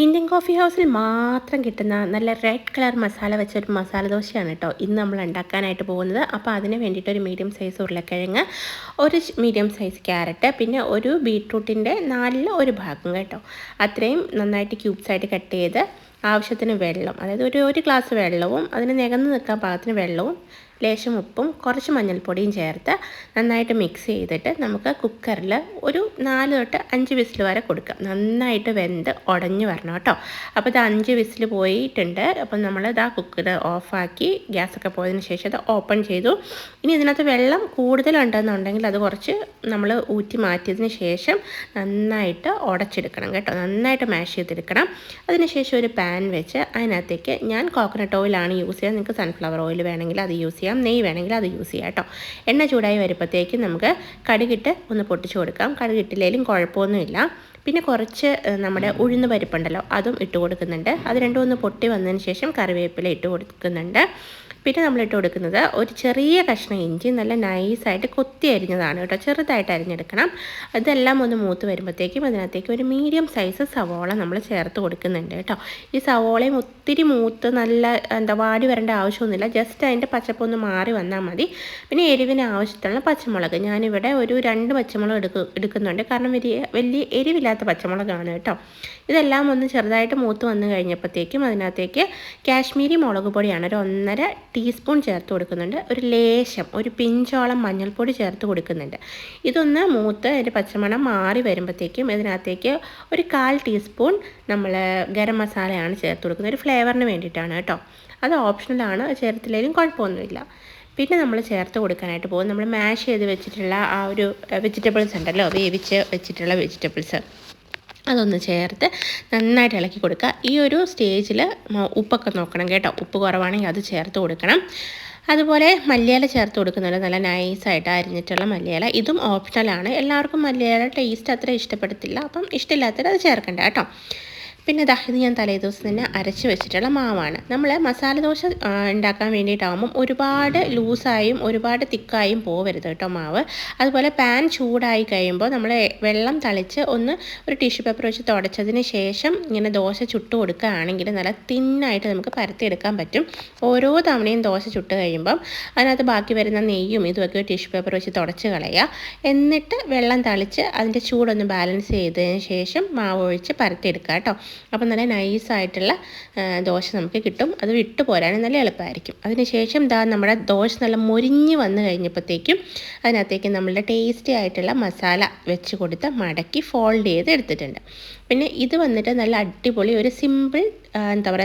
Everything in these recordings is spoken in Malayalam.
ഇന്ത്യൻ കോഫി ഹൗസിൽ മാത്രം കിട്ടുന്ന നല്ല റെഡ് കളർ മസാല വെച്ചൊരു മസാല ദോശയാണ് കേട്ടോ ഇന്ന് നമ്മൾ ഉണ്ടാക്കാനായിട്ട് പോകുന്നത്. അപ്പോൾ അതിന് വേണ്ടിയിട്ട് ഒരു മീഡിയം സൈസ് ഉരുളക്കിഴങ്ങ്, ഒരു മീഡിയം സൈസ് ക്യാരറ്റ്, പിന്നെ ഒരു ബീട്രൂട്ടിൻ്റെ നാലിൽ ഒരു ഭാഗം കേട്ടോ. അത്രയും നന്നായിട്ട് ക്യൂബ്സായിട്ട് കട്ട് ചെയ്ത് ആവശ്യത്തിന് വെള്ളം, അതായത് ഒരു ഗ്ലാസ് വെള്ളവും അതിന് നികന്ന് നിൽക്കാൻ പാകത്തിന് വെള്ളവും ലേശം ഉപ്പും കുറച്ച് മഞ്ഞൾപ്പൊടിയും ചേർത്ത് നന്നായിട്ട് മിക്സ് ചെയ്തിട്ട് നമുക്ക് കുക്കറിൽ ഒരു 4 തൊട്ട് 5 വിസിൽ വരെ കൊടുക്കാം. നന്നായിട്ട് വെന്ത് ഉടഞ്ഞ് വരണം കേട്ടോ. അപ്പോൾ ഇത് 5 വിസിൽ പോയിട്ടുണ്ട്. അപ്പം നമ്മൾ ഇതാ കുക്കർ ഓഫാക്കി ഗ്യാസൊക്കെ പോയതിന് ശേഷം അത് ഓപ്പൺ ചെയ്തു. ഇനി ഇതിനകത്ത് വെള്ളം കൂടുതലുണ്ടെന്നുണ്ടെങ്കിൽ അത് കുറച്ച് നമ്മൾ ഊറ്റി മാറ്റിയതിന് ശേഷം നന്നായിട്ട് ഉടച്ചെടുക്കണം കേട്ടോ. നന്നായിട്ട് മാഷ് ചെയ്തെടുക്കണം. അതിനുശേഷം ഒരു പാൻ വെച്ച് അതിനകത്തേക്ക് ഞാൻ കോക്കനട്ട് ഓയിലാണ് യൂസ് ചെയ്യുക. നിങ്ങൾക്ക് സൺഫ്ലവർ ഓയിൽ വേണമെങ്കിൽ അത് യൂസ് ചെയ്യാം, നെയ്യ് വേണമെങ്കിൽ അത് യൂസ് ചെയ്യാം കേട്ടോ. എണ്ണ ചൂടായി വരുമ്പോഴത്തേക്ക് നമുക്ക് കടുകിട്ട് ഒന്ന് പൊട്ടിച്ച് കൊടുക്കാം. കടുകിട്ടില്ലെങ്കിലും കുഴപ്പമൊന്നുമില്ല. പിന്നെ കുറച്ച് നമ്മുടെ ഉഴുന്ന് പരിപ്പുണ്ടല്ലോ അതും ഇട്ട് കൊടുക്കുന്നുണ്ട്. അത് രണ്ടും ഒന്ന് പൊട്ടി വന്നതിന് ശേഷം കറിവേപ്പില ഇട്ട് കൊടുക്കുന്നുണ്ട്. പിന്നെ നമ്മൾ ഇട്ട് കൊടുക്കുന്നത് ഒരു ചെറിയ കഷ്ണം ഇഞ്ചി നല്ല നൈസായിട്ട് കൊത്തി അരിഞ്ഞതാണ് കേട്ടോ. ചെറുതായിട്ട് അരിഞ്ഞെടുക്കണം. ഇതെല്ലാം ഒന്ന് മൂത്ത് വരുമ്പോഴത്തേക്കും അതിനകത്തേക്ക് ഒരു മീഡിയം സൈസ് സവോള നമ്മൾ ചേർത്ത് കൊടുക്കുന്നുണ്ട് കേട്ടോ. ഈ സവോളയും ഒത്തിരി മൂത്ത് നല്ല വാടി വരേണ്ട ആവശ്യമൊന്നുമില്ല. ജസ്റ്റ് അതിൻ്റെ പച്ചപ്പൊന്ന് മാറി വന്നാൽ മതി. പിന്നെ എരിവിന് ആവശ്യത്തിനുള്ള പച്ചമുളക് ഞാനിവിടെ ഒരു 2 പച്ചമുളക് എടുക്കുന്നുണ്ട്. കാരണം വലിയ എരിവില്ലാത്ത പച്ചമുളകാണ് കേട്ടോ. ഇതെല്ലാം ഒന്ന് ചെറുതായിട്ട് മൂത്ത് വന്ന് കഴിഞ്ഞപ്പോഴത്തേക്കും അതിനകത്തേക്ക് കാശ്മീരി മുളക് പൊടിയാണ് ഒരു 1.5 ടീസ്പൂൺ ചേർത്ത് കൊടുക്കുന്നുണ്ട്. ഒരു ലേശം ഒരു പിഞ്ചോളം മഞ്ഞൾപ്പൊടി ചേർത്ത് കൊടുക്കുന്നുണ്ട്. ഇതൊന്ന് മൂത്ത് അതിൻ്റെ പച്ചമണം മാറി വരുമ്പോഴത്തേക്കും ഇതിനകത്തേക്ക് ഒരു 1/4 ടീസ്പൂൺ നമ്മൾ ഗരം മസാലയാണ് ചേർത്ത് കൊടുക്കുന്നത്. ഒരു ഫ്ലേവറിന് വേണ്ടിയിട്ടാണ് കേട്ടോ. അത് ഓപ്ഷണലാണ്, ചേർത്തില്ലെങ്കിലും കുഴപ്പമൊന്നുമില്ല. പിന്നെ നമ്മൾ ചേർത്ത് കൊടുക്കാനായിട്ട് പോകും നമ്മൾ മാഷ് ചെയ്ത് വെച്ചിട്ടുള്ള ആ ഒരു വെജിറ്റബിൾസ് ഉണ്ടല്ലോ, വേവിച്ച് വെച്ചിട്ടുള്ള വെജിറ്റബിൾസ് അതൊന്ന് ചേർത്ത് നന്നായിട്ട് ഇളക്കി കൊടുക്കുക. ഈ ഒരു സ്റ്റേജിൽ ഉപ്പൊക്കെ നോക്കണം കേട്ടോ. ഉപ്പ് കുറവാണെങ്കിൽ അത് ചേർത്ത് കൊടുക്കണം. അതുപോലെ മല്ലിയില ചേർത്ത് കൊടുക്കുന്നുണ്ട്. നല്ല നൈസായിട്ട് അരിഞ്ഞിട്ടുള്ള മല്ലിയില. ഇതും ഓപ്ഷണലാണ്. എല്ലാവർക്കും മല്ലിയില ടേസ്റ്റ് അത്ര ഇഷ്ടപ്പെടത്തില്ല. അപ്പം ഇഷ്ടമില്ലാത്തവർ അത് ചേർക്കണ്ട കേട്ടോ. പിന്നെ ഇത് ഞാൻ തലേദിവസം തന്നെ അരച്ച് വെച്ചിട്ടുള്ള മാവാണ്. നമ്മൾ മസാല ദോശ ഉണ്ടാക്കാൻ വേണ്ടിയിട്ടാകുമ്പം ഒരുപാട് ലൂസായും ഒരുപാട് തിക്കായും പോവരുത് കേട്ടോ മാവ്. അതുപോലെ പാൻ ചൂടായി കഴിയുമ്പോൾ നമ്മൾ വെള്ളം തളിച്ച് ഒന്ന് ഒരു ടിഷ്യൂ പേപ്പർ വെച്ച് തുടച്ചതിന് ശേഷം ഇങ്ങനെ ദോശ ചുട്ട് കൊടുക്കുകയാണെങ്കിൽ നല്ല തിന്നായിട്ട് നമുക്ക് പരത്തിയെടുക്കാൻ പറ്റും. ഓരോ തവണയും ദോശ ചുട്ട് കഴിയുമ്പം അതിനകത്ത് ബാക്കി വരുന്ന നെയ്യും ഇതുമൊക്കെ ടിഷ്യൂ പേപ്പർ വെച്ച് തുടച്ച് കളയുക. എന്നിട്ട് വെള്ളം തളിച്ച് അതിൻ്റെ ചൂടൊന്ന് ബാലൻസ് ചെയ്തതിന് ശേഷം മാവ് ഒഴിച്ച് പരത്തിയെടുക്കുക കേട്ടോ. അപ്പം നല്ല നൈസായിട്ടുള്ള ദോശ നമുക്ക് കിട്ടും. അത് വിട്ടു പോരാനും നല്ല എളുപ്പമായിരിക്കും. അതിനുശേഷം നമ്മുടെ ദോശ നല്ല മൊരിഞ്ഞ് വന്നു കഴിഞ്ഞപ്പോഴത്തേക്കും അതിനകത്തേക്ക് നമ്മളുടെ ടേസ്റ്റി ആയിട്ടുള്ള മസാല വെച്ച് കൊടുത്ത് മടക്കി ഫോൾഡ് ചെയ്ത് എടുത്തിട്ടുണ്ട്. പിന്നെ ഇത് വന്നിട്ട് നല്ല അടിപൊളി ഒരു സിമ്പിൾ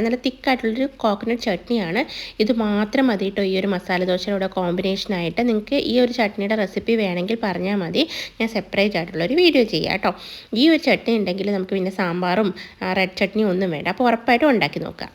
നല്ല തിക്കായിട്ടുള്ളൊരു കോക്കനട്ട് ചട്നിയാണ്. ഇത് മാത്രം മതി കേട്ടോ ഈ ഒരു മസാല ദോശയുടെ കോമ്പിനേഷനായിട്ട്. നിങ്ങൾക്ക് ഈ ഒരു ചട്നിയുടെ റെസിപ്പി വേണമെങ്കിൽ പറഞ്ഞാൽ മതി, ഞാൻ സെപ്പറേറ്റ് ആയിട്ടുള്ളൊരു വീഡിയോ ചെയ്യാം കേട്ടോ. ഈ ഒരു ചട്നി ഉണ്ടെങ്കിൽ നമുക്ക് പിന്നെ സാമ്പാറും റെഡ് ചട്നിയും ഒന്നും വേണ്ട. അപ്പോൾ ഉറപ്പായിട്ടും ഉണ്ടാക്കി നോക്കാം.